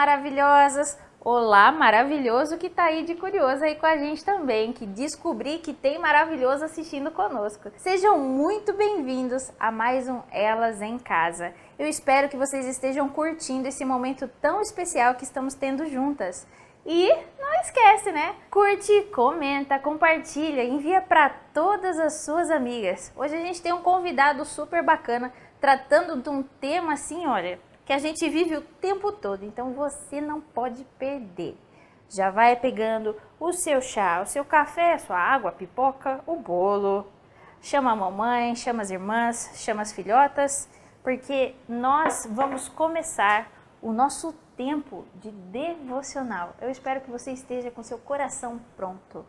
maravilhosas! Olá, maravilhoso que tá aí de curioso aí com a gente também, que descobri que tem maravilhoso assistindo conosco. Sejam muito bem-vindos a mais um Elas em Casa. Eu espero que vocês estejam curtindo esse momento tão especial que estamos tendo juntas. E não esquece, né? Curte, comenta, compartilha, envia para todas as suas amigas. Hoje a gente tem um convidado super bacana, tratando de um tema assim, olha, que a gente vive o tempo todo, então você não pode perder. Já vai pegando o seu chá, o seu café, a sua água, a pipoca, o bolo. Chama a mamãe, chama as irmãs, chama as filhotas, porque nós vamos começar o nosso tempo de devocional. Eu espero que você esteja com seu coração pronto.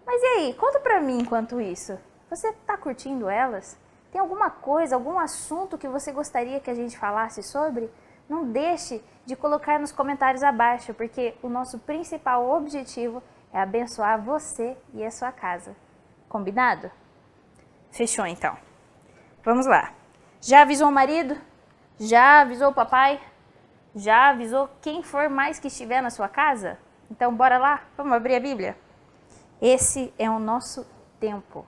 Mas e aí, conta pra mim enquanto isso. Você tá curtindo elas? Tem alguma coisa, algum assunto que você gostaria que a gente falasse sobre? Não deixe de colocar nos comentários abaixo, porque o nosso principal objetivo é abençoar você e a sua casa. Combinado? Fechou então. Vamos lá. Já avisou o marido? Já avisou o papai? Já avisou quem for mais que estiver na sua casa? Então bora lá? Vamos abrir a Bíblia? Esse é o nosso tempo.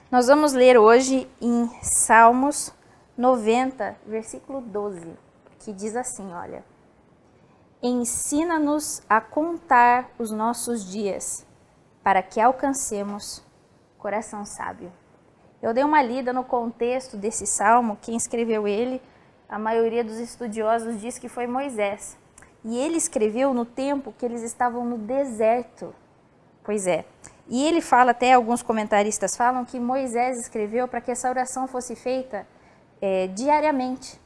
Nós vamos ler hoje em Salmos 90, versículo 12, que diz assim, olha: ensina-nos a contar os nossos dias, para que alcancemos coração sábio. Eu dei uma lida no contexto desse salmo, quem escreveu ele, a maioria dos estudiosos diz que foi Moisés. E ele escreveu no tempo que eles estavam no deserto. Pois é. E ele fala, até alguns comentaristas falam, que Moisés escreveu para que essa oração fosse feita diariamente.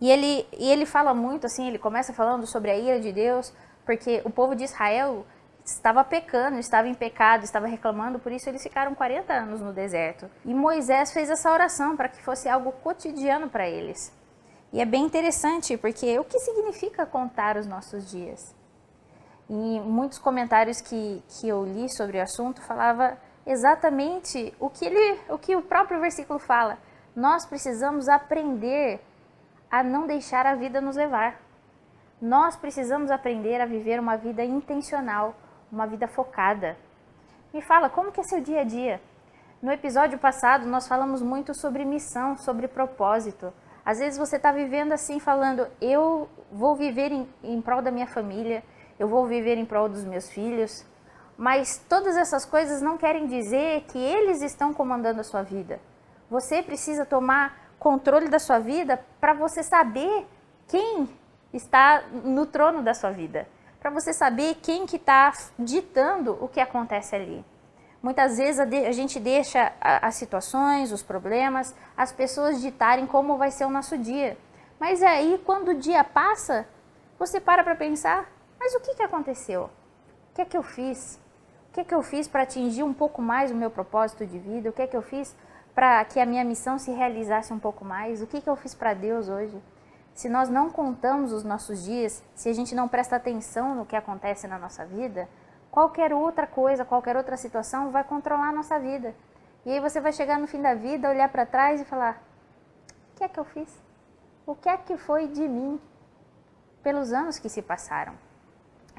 E ele fala muito assim, ele começa falando sobre a ira de Deus, porque o povo de Israel estava pecando, estava em pecado, estava reclamando, por isso eles ficaram 40 anos no deserto. E Moisés fez essa oração para que fosse algo cotidiano para eles. E é bem interessante, porque o que significa contar os nossos dias? E muitos comentários que eu li sobre o assunto falava exatamente o que o próprio versículo fala. Nós precisamos aprender a não deixar a vida nos levar. Nós precisamos aprender a viver uma vida intencional, uma vida focada. Me fala, como que é seu dia a dia? No episódio passado nós falamos muito sobre missão, sobre propósito. Às vezes você está vivendo assim, falando, eu vou viver em prol da minha família, eu vou viver em prol dos meus filhos, mas todas essas coisas não querem dizer que eles estão comandando a sua vida. Você precisa tomar controle da sua vida para você saber quem está no trono da sua vida, para você saber quem que está ditando o que acontece ali. Muitas vezes a gente deixa as situações, os problemas, as pessoas ditarem como vai ser o nosso dia. Mas aí, quando o dia passa, você para pensar, mas o que aconteceu? O que é que eu fiz? O que é que eu fiz para atingir um pouco mais o meu propósito de vida? O que é que eu fiz para que a minha missão se realizasse um pouco mais? O que eu fiz para Deus hoje? Se nós não contamos os nossos dias, se a gente não presta atenção no que acontece na nossa vida, qualquer outra coisa, qualquer outra situação vai controlar a nossa vida. E aí você vai chegar no fim da vida, olhar para trás e falar, o que é que eu fiz? O que é que foi de mim pelos anos que se passaram?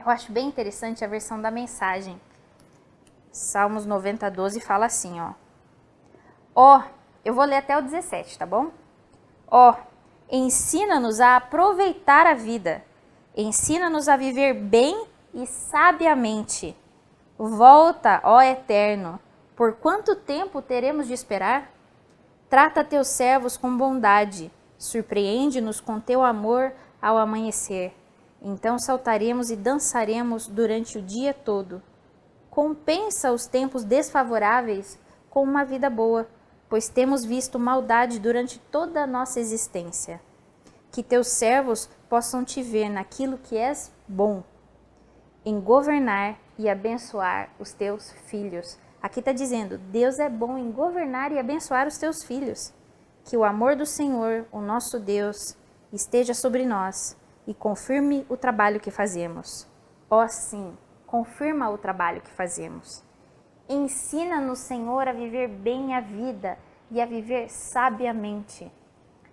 Eu acho bem interessante a versão da mensagem. Salmos 90, 12 fala assim, ó. Eu vou ler até o 17, tá bom? Ensina-nos a aproveitar a vida. Ensina-nos a viver bem e sabiamente. Volta, ó Eterno, por quanto tempo teremos de esperar? Trata teus servos com bondade. Surpreende-nos com teu amor ao amanhecer. Então saltaremos e dançaremos durante o dia todo. Compensa os tempos desfavoráveis com uma vida boa, pois temos visto maldade durante toda a nossa existência. Que teus servos possam te ver naquilo que és bom, em governar e abençoar os teus filhos. Aqui está dizendo, Deus é bom em governar e abençoar os teus filhos. Que o amor do Senhor, o nosso Deus, esteja sobre nós e confirme o trabalho que fazemos. Sim, confirma o trabalho que fazemos. Ensina-nos, Senhor, a viver bem a vida e a viver sabiamente.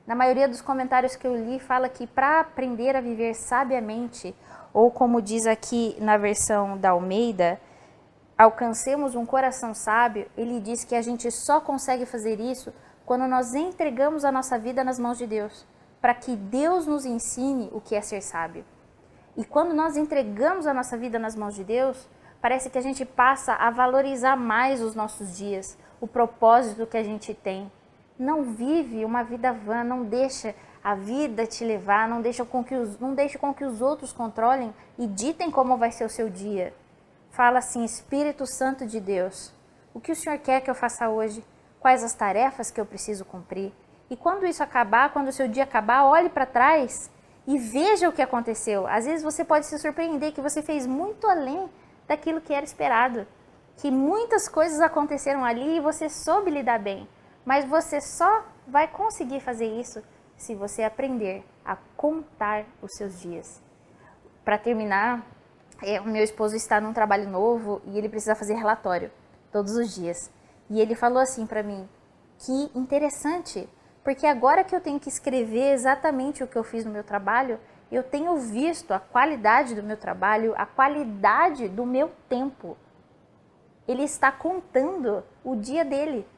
Na maioria dos comentários que eu li, fala que para aprender a viver sabiamente, ou como diz aqui na versão da Almeida, alcancemos um coração sábio, ele diz que a gente só consegue fazer isso quando nós entregamos a nossa vida nas mãos de Deus, para que Deus nos ensine o que é ser sábio. E quando nós entregamos a nossa vida nas mãos de Deus, parece que a gente passa a valorizar mais os nossos dias, o propósito que a gente tem. Não vive uma vida vã, não deixa a vida te levar, não deixe com que os outros controlem e ditem como vai ser o seu dia. Fala assim: Espírito Santo de Deus, o que o Senhor quer que eu faça hoje? Quais as tarefas que eu preciso cumprir? E quando isso acabar, quando o seu dia acabar, olhe para trás e veja o que aconteceu. Às vezes você pode se surpreender que você fez muito além daquilo que era esperado, que muitas coisas aconteceram ali e você soube lidar bem, mas você só vai conseguir fazer isso se você aprender a contar os seus dias. Para terminar, o meu esposo está num trabalho novo e ele precisa fazer relatório todos os dias. E ele falou assim para mim: que interessante, porque agora que eu tenho que escrever exatamente o que eu fiz no meu trabalho, eu tenho visto a qualidade do meu trabalho, a qualidade do meu tempo. Ele está contando o dia dele.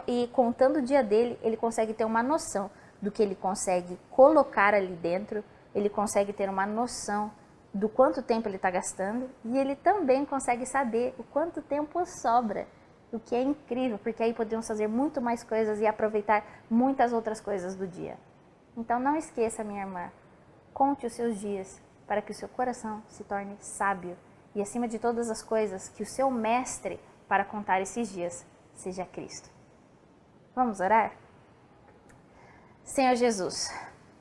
E contando o dia dele, ele consegue ter uma noção do que ele consegue colocar ali dentro, ele consegue ter uma noção do quanto tempo ele está gastando e ele também consegue saber o quanto tempo sobra, o que é incrível, porque aí podemos fazer muito mais coisas e aproveitar muitas outras coisas do dia. Então não esqueça, minha irmã, conte os seus dias para que o seu coração se torne sábio e, acima de todas as coisas, que o seu mestre para contar esses dias seja Cristo. Vamos orar? Senhor Jesus,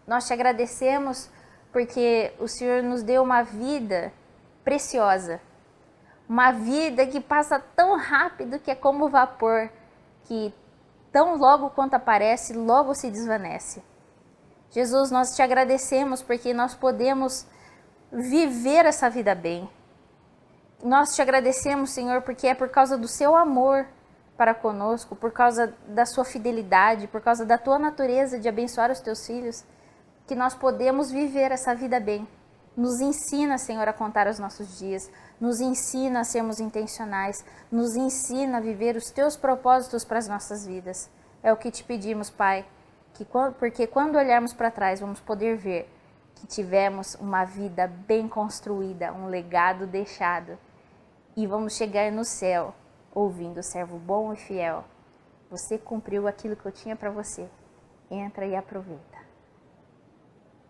nós te agradecemos porque o Senhor nos deu uma vida preciosa, uma vida que passa tão rápido que é como vapor, que tão logo quanto aparece, logo se desvanece. Jesus, nós te agradecemos porque nós podemos viver essa vida bem. Nós te agradecemos, Senhor, porque é por causa do seu amor para conosco, por causa da sua fidelidade, por causa da tua natureza de abençoar os teus filhos, que nós podemos viver essa vida bem. Nos ensina, Senhor, a contar os nossos dias, nos ensina a sermos intencionais, nos ensina a viver os teus propósitos para as nossas vidas. É o que te pedimos, Pai, porque quando olharmos para trás vamos poder ver que tivemos uma vida bem construída, um legado deixado, e vamos chegar no céu ouvindo: servo bom e fiel, você cumpriu aquilo que eu tinha para você, entra e aproveita.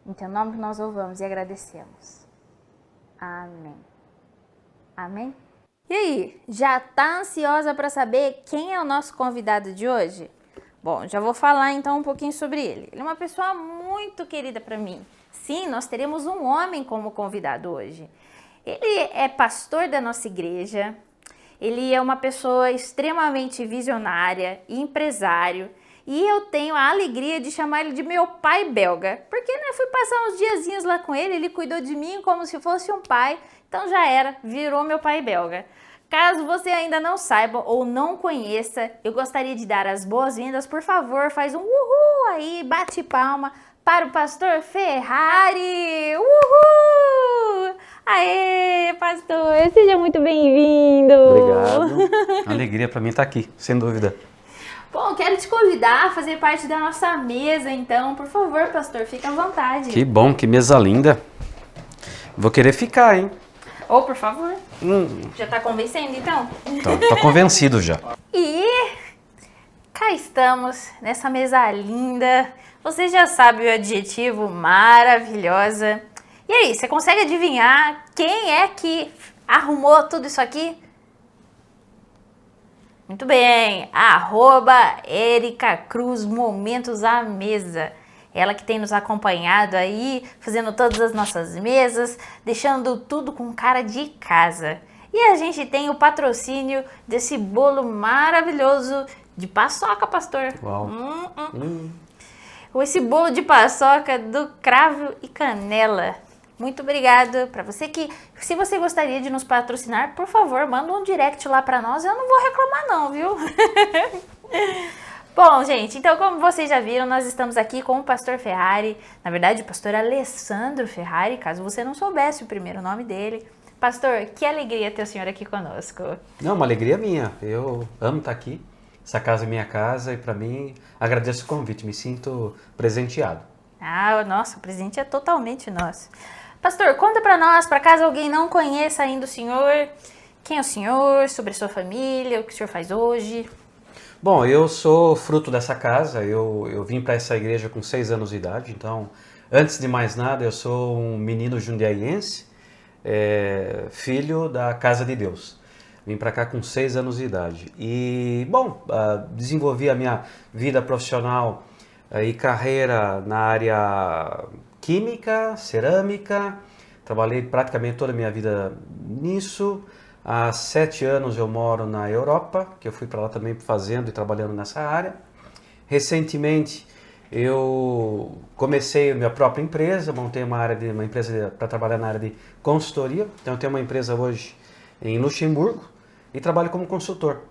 Em teu nome nós louvamos e agradecemos. Amém. Amém? E aí, já tá ansiosa para saber quem é o nosso convidado de hoje? Bom, já vou falar então um pouquinho sobre ele. Ele é uma pessoa muito querida para mim. Sim, nós teremos um homem como convidado hoje. Ele é pastor da nossa igreja. Ele é uma pessoa extremamente visionária, empresário, e eu tenho a alegria de chamar ele de meu pai belga, porque fui passar uns diazinhos lá com ele cuidou de mim como se fosse um pai, então já era, virou meu pai belga. Caso você ainda não saiba ou não conheça, eu gostaria de dar as boas-vindas. Por favor, faz um uhul aí, bate palma para o pastor Ferrari. Uhul! Aê, pastor, seja muito bem-vindo. Obrigado. Alegria para mim estar aqui, sem dúvida. Bom, quero te convidar a fazer parte da nossa mesa, então. Por favor, pastor, fique à vontade. Que bom, que mesa linda. Vou querer ficar, hein? Ô, por favor. Já tá convencendo, então? Tô convencido já. E cá estamos, nessa mesa linda. Você já sabe o adjetivo maravilhosa. E aí, você consegue adivinhar quem é que arrumou tudo isso aqui? Muito bem, @Erica Cruz Momentos à Mesa. Ela que tem nos acompanhado aí, fazendo todas as nossas mesas, deixando tudo com cara de casa. E a gente tem o patrocínio desse bolo maravilhoso de paçoca, pastor. Uau. Esse bolo de paçoca do Cravo e Canela. Muito obrigada para você que, se você gostaria de nos patrocinar, por favor, manda um direct lá para nós. Eu não vou reclamar não, viu? Bom, gente, então como vocês já viram, nós estamos aqui com o pastor Ferrari, na verdade o pastor Alessandro Ferrari, caso você não soubesse o primeiro nome dele. Pastor, que alegria ter o senhor aqui conosco. Não, uma alegria minha. Eu amo estar aqui. Essa casa é minha casa e para mim agradeço o convite, me sinto presenteado. Ah, nossa, o presente é totalmente nosso. Pastor, conta pra nós, para caso alguém não conheça ainda o senhor, quem é o senhor, sobre a sua família, o que o senhor faz hoje. Bom, eu sou fruto dessa casa, eu vim para essa igreja com 6 anos de idade, então, antes de mais nada, eu sou um menino jundiaiense, filho da Casa de Deus. Vim para cá com 6 anos de idade e, bom, desenvolvi a minha vida profissional e carreira na área química, cerâmica, trabalhei praticamente toda a minha vida nisso. Há 7 anos eu moro na Europa, que eu fui para lá também fazendo e trabalhando nessa área. Recentemente eu comecei a minha própria empresa, montei uma empresa para trabalhar na área de consultoria. Então eu tenho uma empresa hoje em Luxemburgo e trabalho como consultor.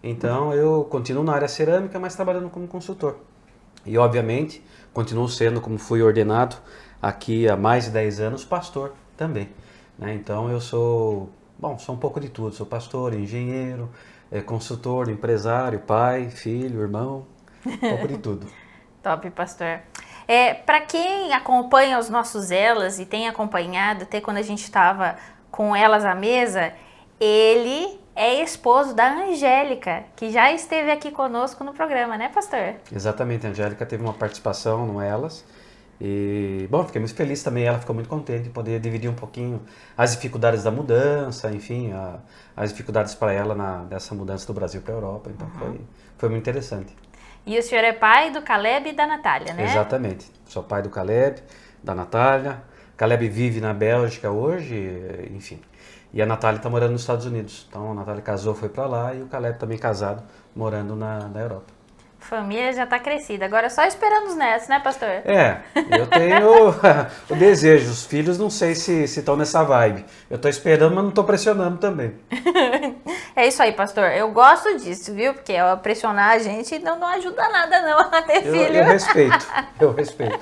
Então eu continuo na área cerâmica, mas trabalhando como consultor. E obviamente continuo sendo, como fui ordenado aqui há mais de 10 anos, pastor também, né? Então eu sou um pouco de tudo, sou pastor, engenheiro, consultor, empresário, pai, filho, irmão, um pouco de tudo. Top, pastor. Para quem acompanha os nossos Elas e tem acompanhado até quando a gente estava com elas à mesa, ele é esposo da Angélica, que já esteve aqui conosco no programa, né, pastor? Exatamente, a Angélica teve uma participação no Elas. E, bom, fiquei muito feliz também, ela ficou muito contente de poder dividir um pouquinho as dificuldades da mudança, enfim, as dificuldades para ela dessa mudança do Brasil para a Europa, então foi muito interessante. E o senhor é pai do Caleb e da Natália, né? Exatamente, sou pai do Caleb, da Natália. Caleb vive na Bélgica hoje, enfim, e a Natália está morando nos Estados Unidos, então a Natália casou, foi para lá, e o Caleb também casado, morando na Europa. Família já está crescida, agora é só esperando os netos, né, pastor? Eu tenho o desejo, os filhos não sei se estão nessa vibe. Eu estou esperando, mas não estou pressionando também. É isso aí, pastor, eu gosto disso, viu? Porque pressionar a gente não ajuda nada não a ter filho. Eu respeito.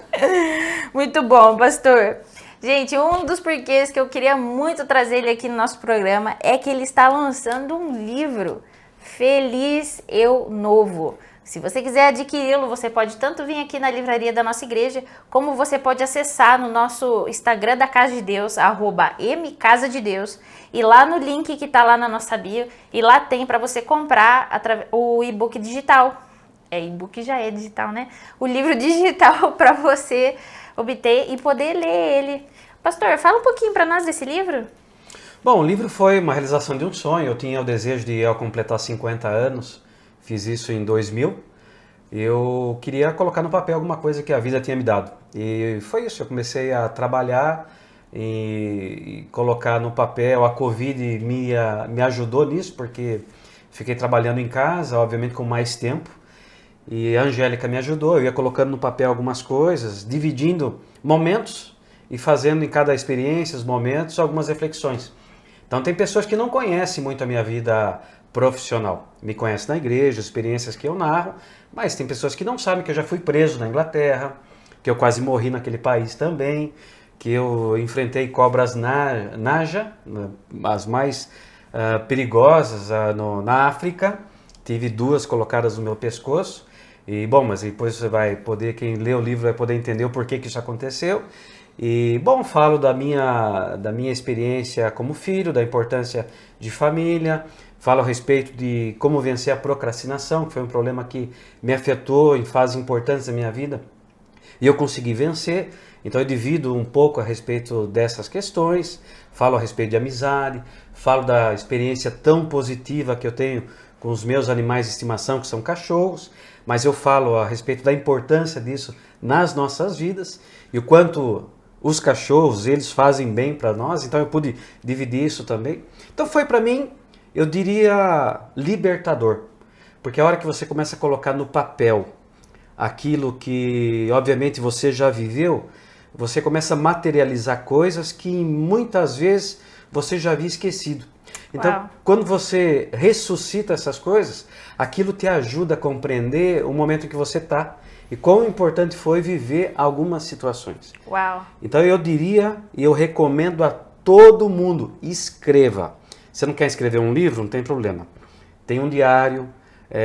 Muito bom, pastor. Gente, um dos porquês que eu queria muito trazer ele aqui no nosso programa é que ele está lançando um livro, Feliz Eu Novo. Se você quiser adquiri-lo, você pode tanto vir aqui na livraria da nossa igreja, como você pode acessar no nosso Instagram da Casa de Deus, @mcasadedeus, e lá no link que está lá na nossa bio, e lá tem para você comprar o e-book digital. E-book já é digital, né? O livro digital para você obter e poder ler ele. Pastor, fala um pouquinho para nós desse livro. Bom, o livro foi uma realização de um sonho. Eu tinha o desejo de, ao completar 50 anos, fiz isso em 2000, eu queria colocar no papel alguma coisa que a vida tinha me dado. E foi isso, eu comecei a trabalhar e colocar no papel. A Covid me ajudou nisso, porque fiquei trabalhando em casa, obviamente com mais tempo, e a Angélica me ajudou. Eu ia colocando no papel algumas coisas, dividindo momentos e fazendo em cada experiência, os momentos, algumas reflexões. Então tem pessoas que não conhecem muito a minha vida profissional, me conhecem na igreja, experiências que eu narro, mas tem pessoas que não sabem que eu já fui preso na Inglaterra, que eu quase morri naquele país também, que eu enfrentei cobras Naja, as mais perigosas na África, tive 2 colocadas no meu pescoço, e bom, mas depois você vai poder, quem lê o livro vai poder entender o porquê que isso aconteceu. E, bom, falo da minha experiência como filho, da importância de família, falo a respeito de como vencer a procrastinação, que foi um problema que me afetou em fases importantes da minha vida, e eu consegui vencer. Então eu divido um pouco a respeito dessas questões, falo a respeito de amizade, falo da experiência tão positiva que eu tenho com os meus animais de estimação, que são cachorros, mas eu falo a respeito da importância disso nas nossas vidas, e o quanto os cachorros, eles fazem bem para nós, então eu pude dividir isso também. Então foi para mim, eu diria, libertador, porque a hora que você começa a colocar no papel aquilo que obviamente você já viveu, você começa a materializar coisas que muitas vezes você já havia esquecido. Então, Uau. quando você ressuscita essas coisas, aquilo te ajuda a compreender o momento em que você está e quão importante foi viver algumas situações. Uau. Então eu diria e eu recomendo a todo mundo, escreva. Você não quer escrever um livro? Não tem problema. Tem um diário,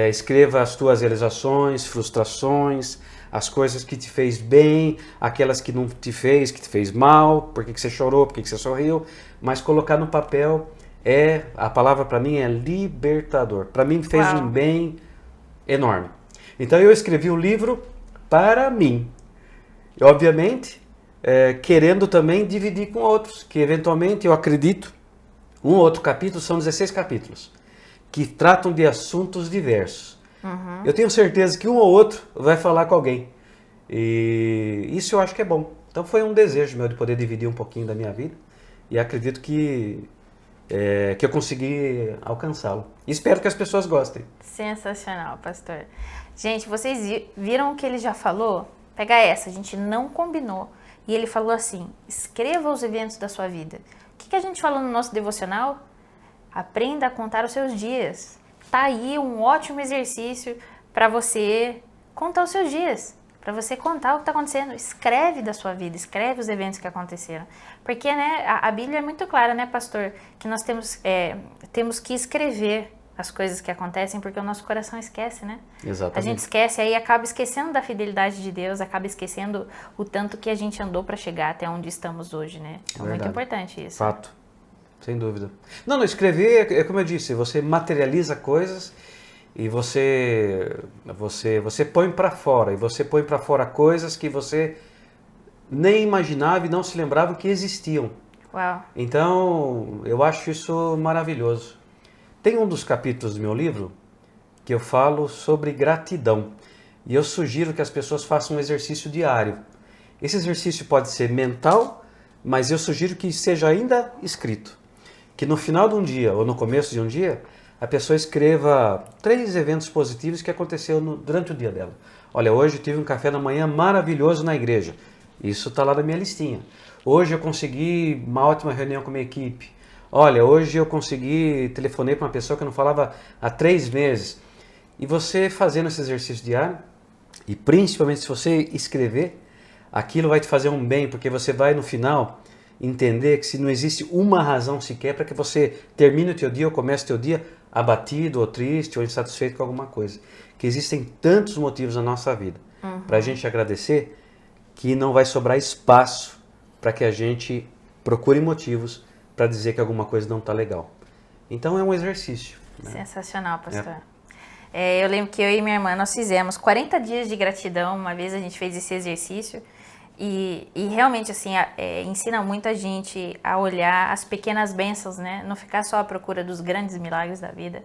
escreva as tuas realizações, frustrações, as coisas que te fez bem, aquelas que não te fez, que te fez mal, por que você chorou, por que você sorriu, mas colocar no papel a palavra para mim é libertador. Para mim fez Uau. um bem enorme. Então eu escrevi o livro para mim. E, obviamente, querendo também dividir com outros, que eventualmente eu acredito, um ou outro capítulo, são 16 capítulos, que tratam de assuntos diversos. Eu tenho certeza que um ou outro vai falar com alguém. E isso eu acho que é bom. Então foi um desejo meu de poder dividir um pouquinho da minha vida. E acredito que eu consegui alcançá-lo. E espero que as pessoas gostem. Sensacional, pastor. Gente, vocês viram o que ele já falou? Pega essa, a gente não combinou. E ele falou assim, escreva os eventos da sua vida. O que a gente falou no nosso devocional? Aprenda a contar os seus dias. Tá aí um ótimo exercício para você contar os seus dias. Para você contar o que está acontecendo. Escreve da sua vida, escreve os eventos que aconteceram. Porque né, a Bíblia é muito clara, né, pastor? Que nós temos que escrever as coisas que acontecem, porque o nosso coração esquece, né? Exatamente. A gente esquece, aí acaba esquecendo da fidelidade de Deus, acaba esquecendo o tanto que a gente andou para chegar até onde estamos hoje, né? É muito importante isso. Fato, sem dúvida. Não, escrever é como eu disse, você materializa coisas e você põe para fora, e você põe para fora coisas que você nem imaginava e não se lembrava que existiam. Uau. Então, eu acho isso maravilhoso. Tem um dos capítulos do meu livro que eu falo sobre gratidão. E eu sugiro que as pessoas façam um exercício diário. Esse exercício pode ser mental, mas eu sugiro que seja ainda escrito. Que no final de um dia, ou no começo de um dia, a pessoa escreva 3 eventos positivos que aconteceram durante o dia dela. Olha, hoje eu tive um café da manhã maravilhoso na igreja. Isso está lá na minha listinha. Hoje eu consegui uma ótima reunião com a minha equipe. Olha, hoje eu telefonei para uma pessoa que eu não falava há 3 meses. E você fazendo esse exercício diário, e principalmente se você escrever, aquilo vai te fazer um bem, porque você vai no final entender que se não existe uma razão sequer para que você termine o teu dia ou comece o teu dia abatido, ou triste, ou insatisfeito com alguma coisa. Que existem tantos motivos na nossa vida para a gente agradecer, que não vai sobrar espaço para que a gente procure motivos para dizer que alguma coisa não está legal. Então é um exercício. Né? Sensacional, pastor. Eu lembro que eu e minha irmã, nós fizemos 40 dias de gratidão, uma vez a gente fez esse exercício, e realmente, assim, ensina muito a gente a olhar as pequenas bênçãos, né? Não ficar só à procura dos grandes milagres da vida,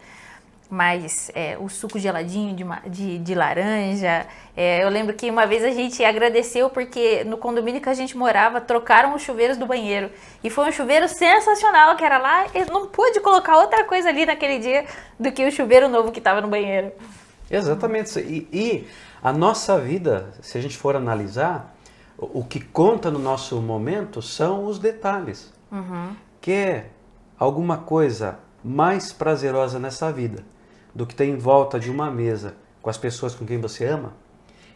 mas o suco geladinho de laranja. Eu lembro que uma vez a gente agradeceu porque no condomínio que a gente morava trocaram os chuveiros do banheiro. E foi um chuveiro sensacional que era lá. Eu não pude colocar outra coisa ali naquele dia do que o chuveiro novo que estava no banheiro. Exatamente. E a nossa vida, se a gente for analisar, o que conta no nosso momento são os detalhes. Quer alguma coisa mais prazerosa nessa vida do que ter em volta de uma mesa com as pessoas com quem você ama?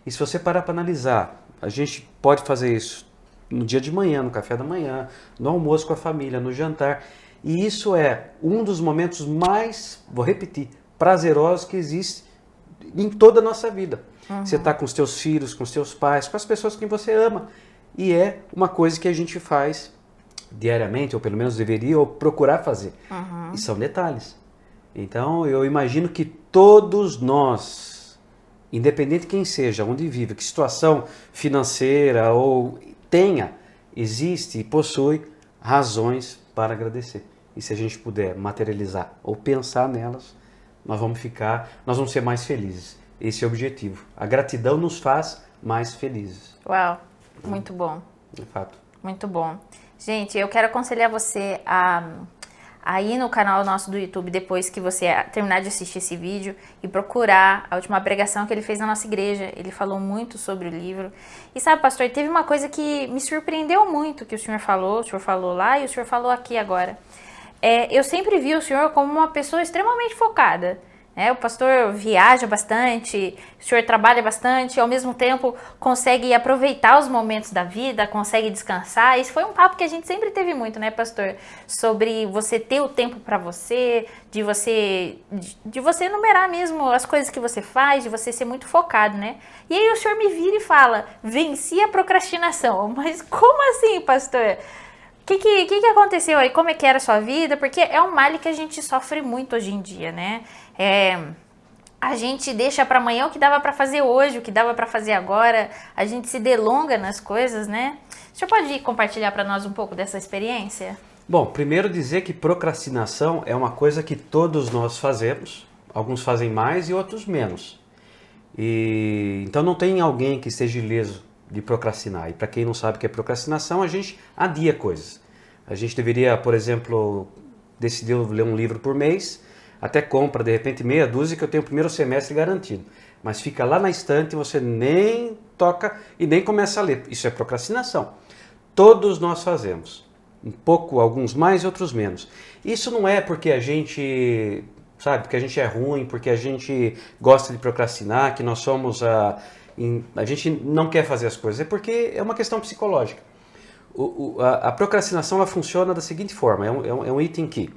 E se você parar para analisar, a gente pode fazer isso no dia de manhã, no café da manhã, no almoço com a família, no jantar. E isso é um dos momentos mais, vou repetir, prazerosos que existe em toda a nossa vida. Você está com os teus filhos, com os teus pais, com as pessoas que você ama. E é uma coisa que a gente faz diariamente, ou pelo menos deveria, ou procurar fazer. E são detalhes. Então, eu imagino que todos nós, independente de quem seja, onde vive, que situação financeira ou tenha, existe e possui razões para agradecer. E se a gente puder materializar ou pensar nelas, nós vamos ser mais felizes. Esse é o objetivo. A gratidão nos faz mais felizes. Uau, muito bom. De fato. Muito bom. Gente, eu quero aconselhar você a ir no canal nosso do YouTube depois que você terminar de assistir esse vídeo e procurar a última pregação que ele fez na nossa igreja. Ele falou muito sobre o livro. E sabe, pastor, teve uma coisa que me surpreendeu muito que o senhor falou lá e o senhor falou aqui agora. eu sempre vi o senhor como uma pessoa extremamente focada. O pastor viaja bastante, o senhor trabalha bastante, ao mesmo tempo consegue aproveitar os momentos da vida, consegue descansar. Isso foi um papo que a gente sempre teve muito, né, pastor? Sobre você ter o tempo para você, de você enumerar mesmo as coisas que você faz, de você ser muito focado, né? E aí o senhor me vira e fala, venci a procrastinação. Mas como assim, pastor? O que aconteceu aí? Como é que era a sua vida? Porque é um mal que a gente sofre muito hoje em dia, né? A gente deixa para amanhã o que dava para fazer hoje, o que dava para fazer agora. A gente se delonga nas coisas, né? O senhor pode compartilhar para nós um pouco dessa experiência? Bom, primeiro dizer que procrastinação é uma coisa que todos nós fazemos. Alguns fazem mais e outros menos. Então não tem alguém que esteja ileso de procrastinar. E para quem não sabe o que é procrastinação, a gente adia coisas. A gente deveria, por exemplo, decidir ler um livro por mês, até compra de repente meia dúzia que eu tenho o primeiro semestre garantido. Mas fica lá na estante e você nem toca e nem começa a ler. Isso é procrastinação. Todos nós fazemos. Um pouco, alguns mais e outros menos. Isso não é porque a gente, sabe, porque a gente é ruim, porque a gente gosta de procrastinar, que nós somos a gente não quer fazer as coisas, é porque é uma questão psicológica. A procrastinação ela funciona da seguinte forma, é um item que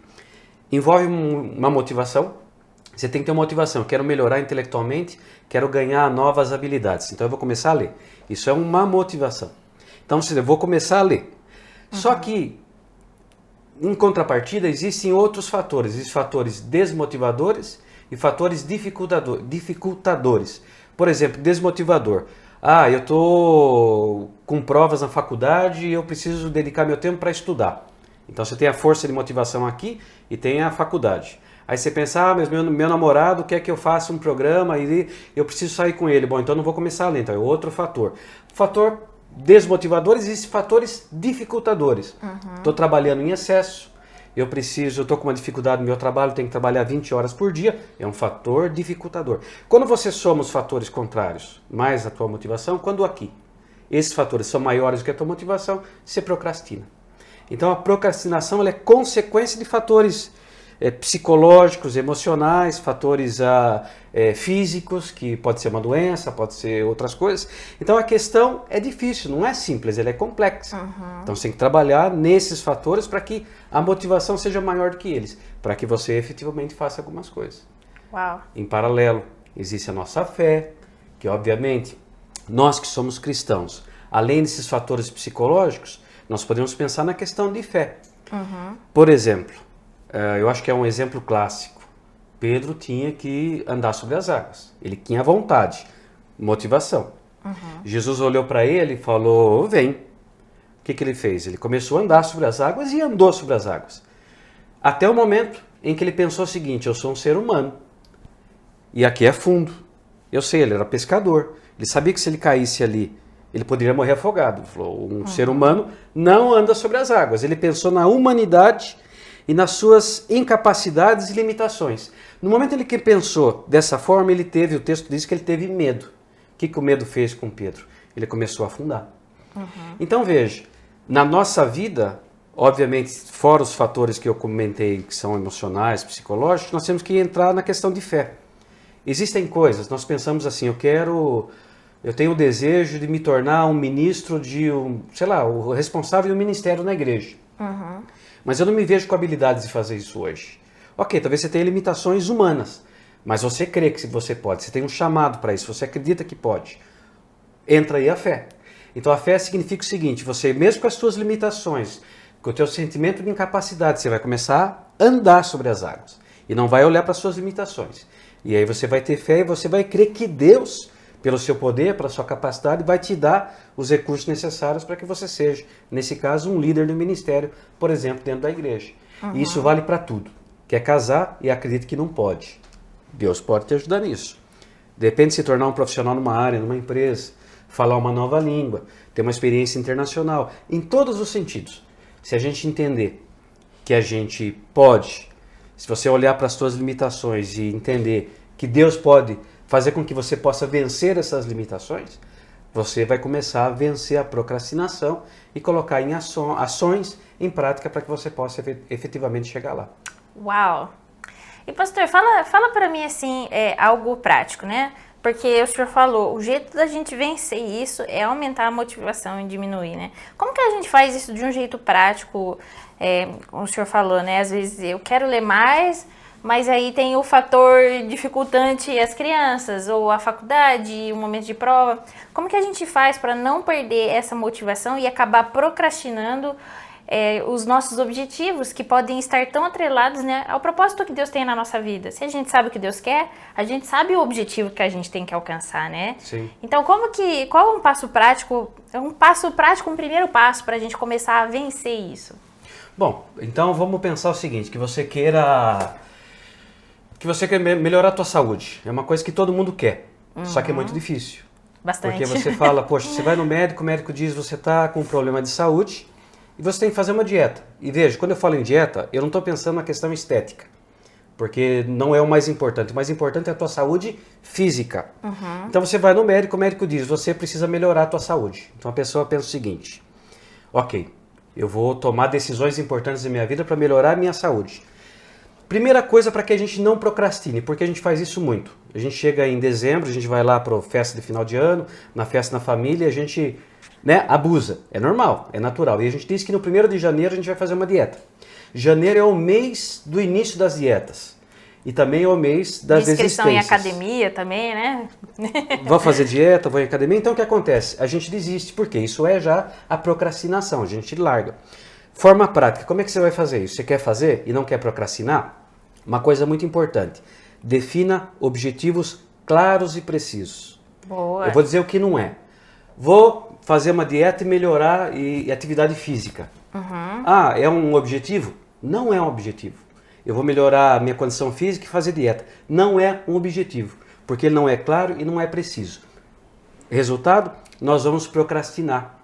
envolve uma motivação, você tem que ter uma motivação, eu quero melhorar intelectualmente, quero ganhar novas habilidades, então eu vou começar a ler. Isso é uma motivação. Então eu vou começar a ler. Só que, em contrapartida, existem outros fatores, existem fatores desmotivadores e fatores dificultadores. Por exemplo, desmotivador. Eu estou com provas na faculdade e eu preciso dedicar meu tempo para estudar. Então você tem a força de motivação aqui e tem a faculdade. Aí você pensa, mas meu namorado quer que eu faça um programa e eu preciso sair com ele. Bom, então não vou começar a ler. Então é outro fator. Fator desmotivador, existem fatores dificultadores. Estou trabalhando em excesso. Eu estou com uma dificuldade no meu trabalho, tenho que trabalhar 20 horas por dia, é um fator dificultador. Quando você soma os fatores contrários, mais a tua motivação, quando aqui esses fatores são maiores do que a tua motivação, você procrastina. Então a procrastinação ela é consequência de fatores psicológicos, emocionais, fatores físicos, que pode ser uma doença, pode ser outras coisas. Então a questão é difícil, não é simples, ela é complexa. Então você tem que trabalhar nesses fatores para que a motivação seja maior do que eles, para que você efetivamente faça algumas coisas. Uau. Em paralelo, existe a nossa fé, que obviamente nós que somos cristãos, além desses fatores psicológicos, nós podemos pensar na questão de fé. Por exemplo, eu acho que é um exemplo clássico. Pedro tinha que andar sobre as águas. Ele tinha vontade, motivação. Jesus olhou para ele e falou, vem. O que ele fez? Ele começou a andar sobre as águas e andou sobre as águas. Até o momento em que ele pensou o seguinte, eu sou um ser humano. E aqui é fundo. Eu sei, ele era pescador. Ele sabia que se ele caísse ali, ele poderia morrer afogado. Ele falou, um ser humano não anda sobre as águas. Ele pensou na humanidade e nas suas incapacidades e limitações. No momento em que ele pensou dessa forma, o texto diz que ele teve medo. O que o medo fez com Pedro? Ele começou a afundar. Então veja, na nossa vida, obviamente, fora os fatores que eu comentei, que são emocionais, psicológicos, nós temos que entrar na questão de fé. Existem coisas, nós pensamos assim, eu tenho o desejo de me tornar um ministro o responsável do ministério na igreja. Mas eu não me vejo com habilidades de fazer isso hoje. Ok, talvez você tenha limitações humanas, mas você crê que você pode, você tem um chamado para isso, você acredita que pode. Entra aí a fé. Então a fé significa o seguinte, você mesmo com as suas limitações, com o teu sentimento de incapacidade, você vai começar a andar sobre as águas e não vai olhar para as suas limitações. E aí você vai ter fé e você vai crer que Deus, pelo seu poder, pela sua capacidade, vai te dar os recursos necessários para que você seja, nesse caso, um líder do ministério, por exemplo, dentro da igreja. E isso vale para tudo. Quer casar e acredita que não pode. Deus pode te ajudar nisso. De repente, se tornar um profissional numa área, numa empresa, falar uma nova língua, ter uma experiência internacional, em todos os sentidos. Se a gente entender que a gente pode, se você olhar para as suas limitações e entender que Deus pode fazer com que você possa vencer essas limitações, você vai começar a vencer a procrastinação e colocar em ações em prática para que você possa efetivamente chegar lá. Uau! E pastor, fala para mim assim, algo prático, né? Porque o senhor falou, o jeito da gente vencer isso é aumentar a motivação e diminuir, né? Como que a gente faz isso de um jeito prático? Como o senhor falou, né? Às vezes eu quero ler mais, mas aí tem o fator dificultante as crianças, ou a faculdade, o momento de prova. Como que a gente faz para não perder essa motivação e acabar procrastinando os nossos objetivos, que podem estar tão atrelados, né, ao propósito que Deus tem na nossa vida? Se a gente sabe o que Deus quer, a gente sabe o objetivo que a gente tem que alcançar, né? Sim. Então, qual é um passo prático, um primeiro passo para a gente começar a vencer isso? Bom, então vamos pensar o seguinte, que você quer melhorar a tua saúde. É uma coisa que todo mundo quer, só que é muito difícil. Bastante. Porque você fala, poxa, você vai no médico, o médico diz que você está com um problema de saúde e você tem que fazer uma dieta. E veja, quando eu falo em dieta, eu não estou pensando na questão estética, porque não é o mais importante. O mais importante é a tua saúde física. Então você vai no médico, o médico diz, você precisa melhorar a tua saúde. Então a pessoa pensa o seguinte, ok, eu vou tomar decisões importantes na minha vida para melhorar a minha saúde. Primeira coisa para que a gente não procrastine, porque a gente faz isso muito. A gente chega em dezembro, a gente vai lá para a festa de final de ano, na festa na família, a gente abusa. É normal, é natural. E a gente diz que no 1º de janeiro a gente vai fazer uma dieta. Janeiro é o mês do início das dietas. E também é o mês das inscrição em desistências. academia também, né? Vou fazer dieta, vou em academia. Então o que acontece? A gente desiste, porque isso é já a procrastinação, a gente larga. Forma prática, como é que você vai fazer isso? Você quer fazer e não quer procrastinar? Uma coisa muito importante, defina objetivos claros e precisos. Boa. Eu vou dizer o que não é. Vou fazer uma dieta e melhorar e atividade física. Ah, é um objetivo? Não é um objetivo. Eu vou melhorar a minha condição física e fazer dieta. Não é um objetivo, porque ele não é claro e não é preciso. Resultado, nós vamos procrastinar.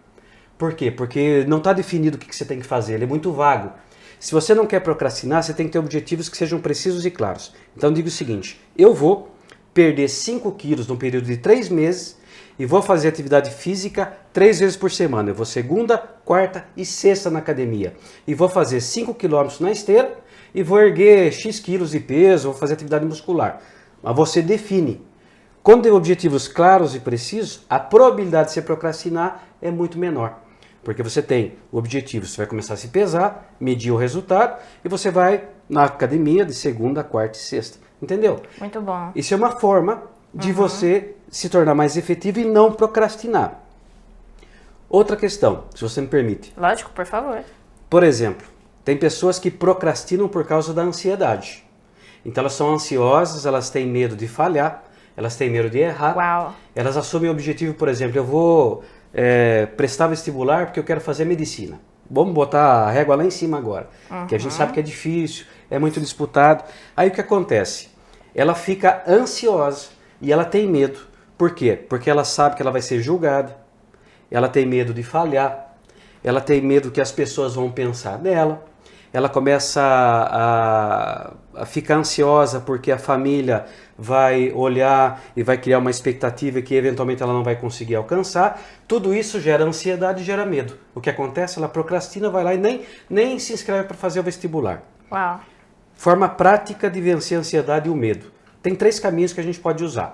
Por quê? Porque não está definido o que você tem que fazer, ele é muito vago. Se você não quer procrastinar, você tem que ter objetivos que sejam precisos e claros. Então diga o seguinte, eu vou perder 5 quilos no período de 3 meses e vou fazer atividade física 3 vezes por semana. Eu vou segunda, quarta e sexta na academia. E vou fazer 5 quilômetros na esteira e vou erguer X quilos de peso, vou fazer atividade muscular. Mas você define. Quando tem objetivos claros e precisos, a probabilidade de você procrastinar é muito menor. Porque você tem o objetivo, você vai começar a se pesar, medir o resultado e você vai na academia de segunda, quarta e sexta. Entendeu? Muito bom. Isso é uma forma de você se tornar mais efetivo e não procrastinar. Outra questão, se você me permite. Lógico, por favor. Por exemplo, tem pessoas que procrastinam por causa da ansiedade. Então elas são ansiosas, elas têm medo de falhar, elas têm medo de errar. Uau. Elas assumem o objetivo, por exemplo, eu vou prestar vestibular porque eu quero fazer medicina. Vamos botar a régua lá em cima agora, que a gente sabe que é difícil, é muito disputado. Aí o que acontece? Ela fica ansiosa e ela tem medo. Por quê? Porque ela sabe que ela vai ser julgada, ela tem medo de falhar, ela tem medo que as pessoas vão pensar nela, ela começa a ficar ansiosa porque a família vai olhar e vai criar uma expectativa que eventualmente ela não vai conseguir alcançar. Tudo isso gera ansiedade e gera medo. O que acontece? Ela procrastina, vai lá e nem se inscreve para fazer o vestibular. Uau. Forma prática de vencer a ansiedade e o medo. Tem 3 caminhos que a gente pode usar.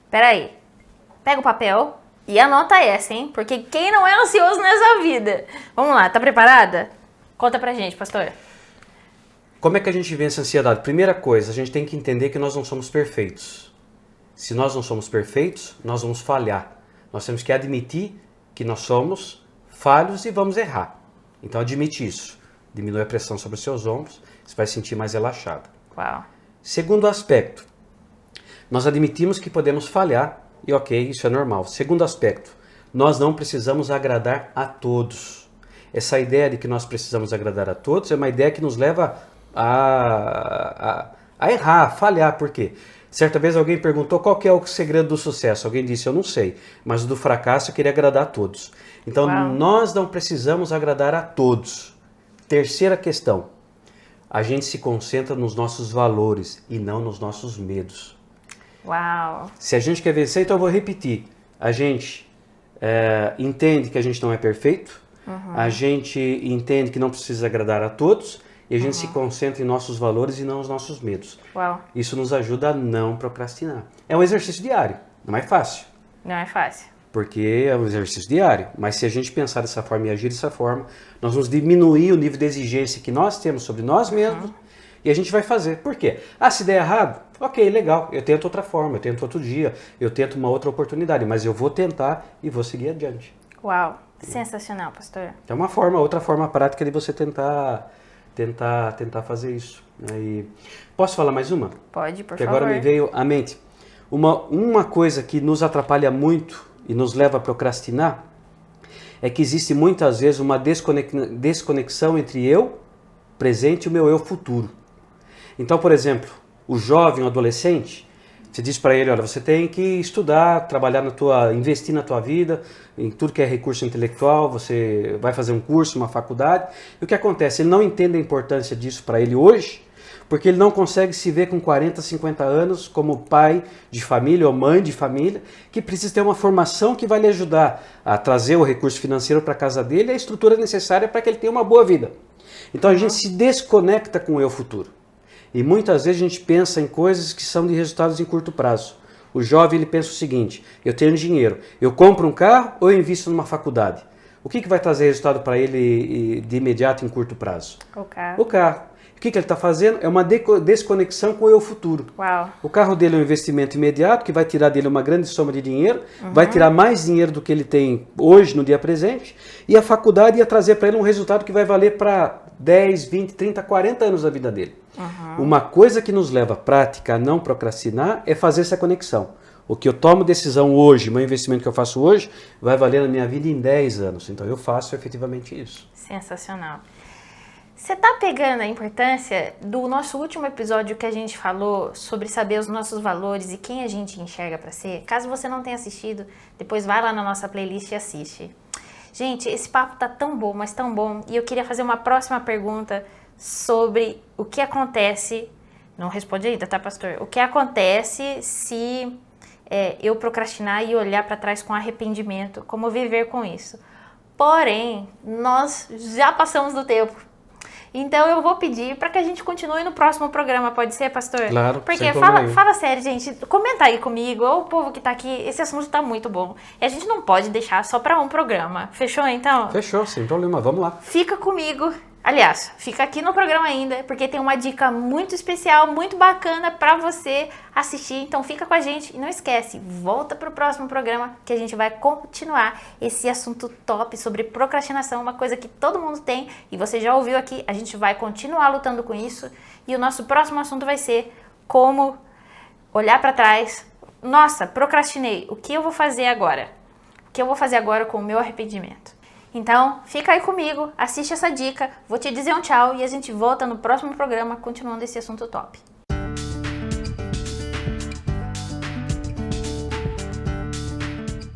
Peraí, pega o papel e anota essa, hein? Porque quem não é ansioso nessa vida? Vamos lá, tá preparada? Conta pra gente, pastor. Como é que a gente vence a ansiedade? Primeira coisa, a gente tem que entender que nós não somos perfeitos. Se nós não somos perfeitos, nós vamos falhar. Nós temos que admitir que nós somos falhos e vamos errar. Então admite isso. Diminui a pressão sobre os seus ombros, você vai se sentir mais relaxado. Uau. Segundo aspecto, nós admitimos que podemos falhar e ok, isso é normal. Segundo aspecto, nós não precisamos agradar a todos. Essa ideia de que nós precisamos agradar a todos é uma ideia que nos leva a errar, a falhar. Por quê? Certa vez alguém perguntou qual que é o segredo do sucesso. Alguém disse, eu não sei, mas o do fracasso eu queria agradar a todos. Então, nós não precisamos agradar a todos. Terceira questão, a gente se concentra nos nossos valores e não nos nossos medos. Uau. Se a gente quer vencer, então eu vou repetir. A gente entende que a gente não é perfeito, a gente entende que não precisa agradar a todos e a gente se concentra em nossos valores e não nos nossos medos. Uau. Isso nos ajuda a não procrastinar. É um exercício diário, não é fácil. Não é fácil. Porque é um exercício diário, mas se a gente pensar dessa forma e agir dessa forma, nós vamos diminuir o nível de exigência que nós temos sobre nós mesmos e a gente vai fazer. Por quê? Se der errado, ok, legal, eu tento outra forma, eu tento outro dia, eu tento uma outra oportunidade, mas eu vou tentar e vou seguir adiante. Uau, sensacional, pastor. É uma forma, outra forma prática de você tentar fazer isso. E posso falar mais uma? Pode, por Porque favor. agora me veio à mente. Uma coisa que nos atrapalha muito e nos leva a procrastinar é que existe muitas vezes uma desconexão entre eu presente e o meu eu futuro. Então, por exemplo, o jovem, o adolescente, você diz para ele, olha, você tem que estudar, trabalhar investir na tua vida, em tudo que é recurso intelectual, você vai fazer um curso, uma faculdade. E o que acontece? Ele não entende a importância disso para ele hoje, porque ele não consegue se ver com 40, 50 anos como pai de família ou mãe de família, que precisa ter uma formação que vai lhe ajudar a trazer o recurso financeiro para a casa dele e a estrutura necessária para que ele tenha uma boa vida. Então a gente se desconecta com o eu futuro. E muitas vezes a gente pensa em coisas que são de resultados em curto prazo. O jovem ele pensa o seguinte, eu tenho dinheiro, eu compro um carro ou eu invisto numa faculdade? O que vai trazer resultado para ele de imediato em curto prazo? O carro. O carro. O que ele está fazendo? É uma desconexão com o eu futuro. Uau. O carro dele é um investimento imediato que vai tirar dele uma grande soma de dinheiro, vai tirar mais dinheiro do que ele tem hoje, no dia presente, e a faculdade ia trazer para ele um resultado que vai valer para 10, 20, 30, 40 anos da vida dele. Uma coisa que nos leva à prática a não procrastinar é fazer essa conexão. O que eu tomo decisão hoje, meu investimento que eu faço hoje, vai valer na minha vida em 10 anos. Então eu faço efetivamente isso. Sensacional. Você tá pegando a importância do nosso último episódio que a gente falou sobre saber os nossos valores e quem a gente enxerga para ser? Caso você não tenha assistido, depois vai lá na nossa playlist e assiste. Gente, esse papo tá tão bom, mas tão bom. E eu queria fazer uma próxima pergunta sobre o que acontece... Não responde ainda, tá, pastor? O que acontece se eu procrastinar e olhar para trás com arrependimento? Como viver com isso? Porém, nós já passamos do tempo. Então eu vou pedir para que a gente continue no próximo programa, pode ser, pastor? Claro, porque sem problema. fala sério, gente, comenta aí comigo, ou o povo que tá aqui, esse assunto tá muito bom. E a gente não pode deixar só para um programa. Fechou, então? Fechou, sem problema, vamos lá. Fica comigo. Aliás, fica aqui no programa ainda, porque tem uma dica muito especial, muito bacana para você assistir. Então fica com a gente e não esquece, volta para o próximo programa que a gente vai continuar esse assunto top sobre procrastinação, uma coisa que todo mundo tem e você já ouviu aqui. A gente vai continuar lutando com isso e o nosso próximo assunto vai ser como olhar para trás. Nossa, procrastinei, o que eu vou fazer agora? O que eu vou fazer agora com o meu arrependimento? Então, fica aí comigo, assiste essa dica, vou te dizer um tchau e a gente volta no próximo programa continuando esse assunto top.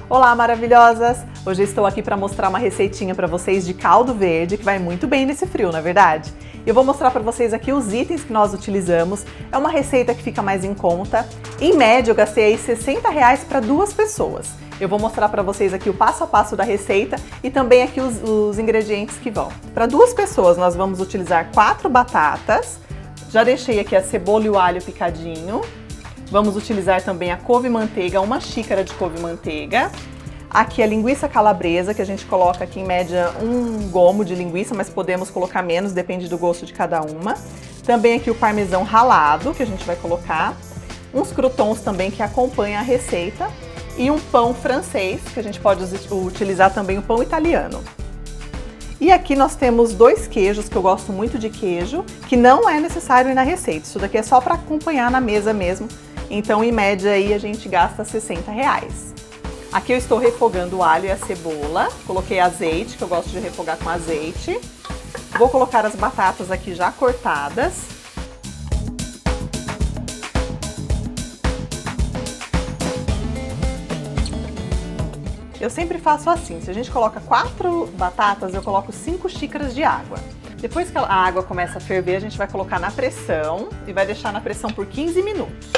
Olá, maravilhosas! Hoje eu estou aqui para mostrar uma receitinha para vocês de caldo verde, que vai muito bem nesse frio, não é verdade? Eu vou mostrar para vocês aqui os itens que nós utilizamos. É uma receita que fica mais em conta. Em média, eu gastei aí R$60 para 2 pessoas. Eu vou mostrar para vocês aqui o passo a passo da receita e também aqui os ingredientes que vão. Para 2 pessoas, nós vamos utilizar 4 batatas. Já deixei aqui a cebola e o alho picadinho. Vamos utilizar também a couve-manteiga, 1 xícara de couve-manteiga. Aqui a linguiça calabresa, que a gente coloca aqui em média 1 gomo de linguiça, mas podemos colocar menos, depende do gosto de cada uma. Também aqui o parmesão ralado, que a gente vai colocar. Uns croutons também que acompanham a receita. E um pão francês, que a gente pode utilizar também o pão italiano. E aqui nós temos 2 queijos, que eu gosto muito de queijo, que não é necessário ir na receita. Isso daqui é só para acompanhar na mesa mesmo. Então, em média, aí a gente gasta R$60. Aqui eu estou refogando o alho e a cebola. Coloquei azeite, que eu gosto de refogar com azeite. Vou colocar as batatas aqui já cortadas. Eu sempre faço assim, se a gente coloca 4 batatas, eu coloco 5 xícaras de água. Depois que a água começa a ferver, a gente vai colocar na pressão e vai deixar na pressão por 15 minutos.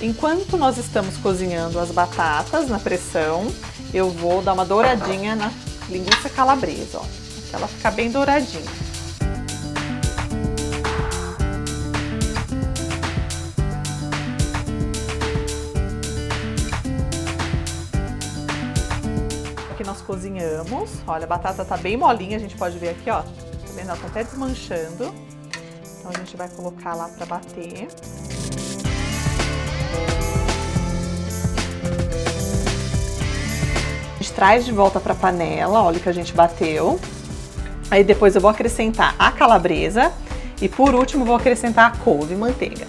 Enquanto nós estamos cozinhando as batatas na pressão, eu vou dar uma douradinha na linguiça calabresa, ó, até ela ficar bem douradinha. Aqui nós cozinhamos, olha, a batata tá bem molinha, a gente pode ver aqui, ó, tá vendo? Ela tá até desmanchando. Então a gente vai colocar lá para bater. A gente traz de volta para a panela, olha o que a gente bateu. Aí depois eu vou acrescentar a calabresa e por último vou acrescentar a couve e manteiga.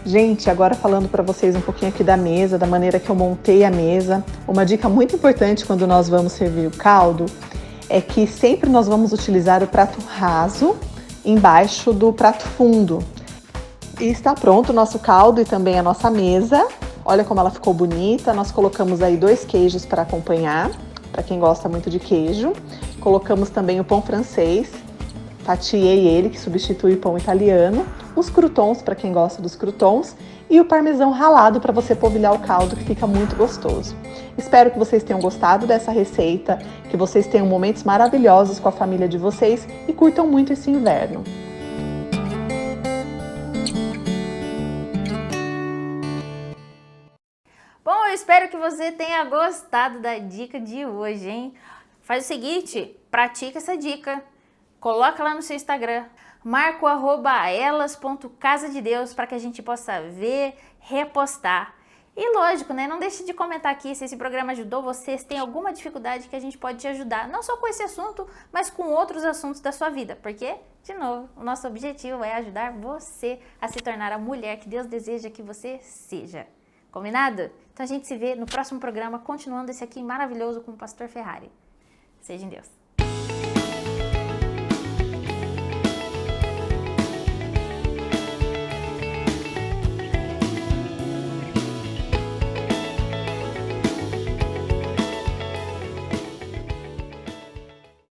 Gente, agora falando para vocês um pouquinho aqui da mesa, da maneira que eu montei a mesa. Uma dica muito importante quando nós vamos servir o caldo é que sempre nós vamos utilizar o prato raso embaixo do prato fundo. E está pronto o nosso caldo e também a nossa mesa. Olha como ela ficou bonita. Nós colocamos aí 2 queijos para acompanhar, para quem gosta muito de queijo. Colocamos também o pão francês, fatiei ele, que substitui o pão italiano. Os croutons, para quem gosta dos croutons. E o parmesão ralado para você polvilhar o caldo, que fica muito gostoso. Espero que vocês tenham gostado dessa receita, que vocês tenham momentos maravilhosos com a família de vocês e curtam muito esse inverno. Bom, eu espero que você tenha gostado da dica de hoje, hein? Faz o seguinte, pratica essa dica, coloca lá no seu Instagram, marca o @elas.casadedeus para que a gente possa ver, repostar. E lógico, né? Não deixe de comentar aqui se esse programa ajudou você, se tem alguma dificuldade que a gente pode te ajudar, não só com esse assunto, mas com outros assuntos da sua vida, porque, de novo, o nosso objetivo é ajudar você a se tornar a mulher que Deus deseja que você seja. Combinado? Então a gente se vê no próximo programa, continuando esse aqui maravilhoso com o Pastor Ferrari. Seja em Deus.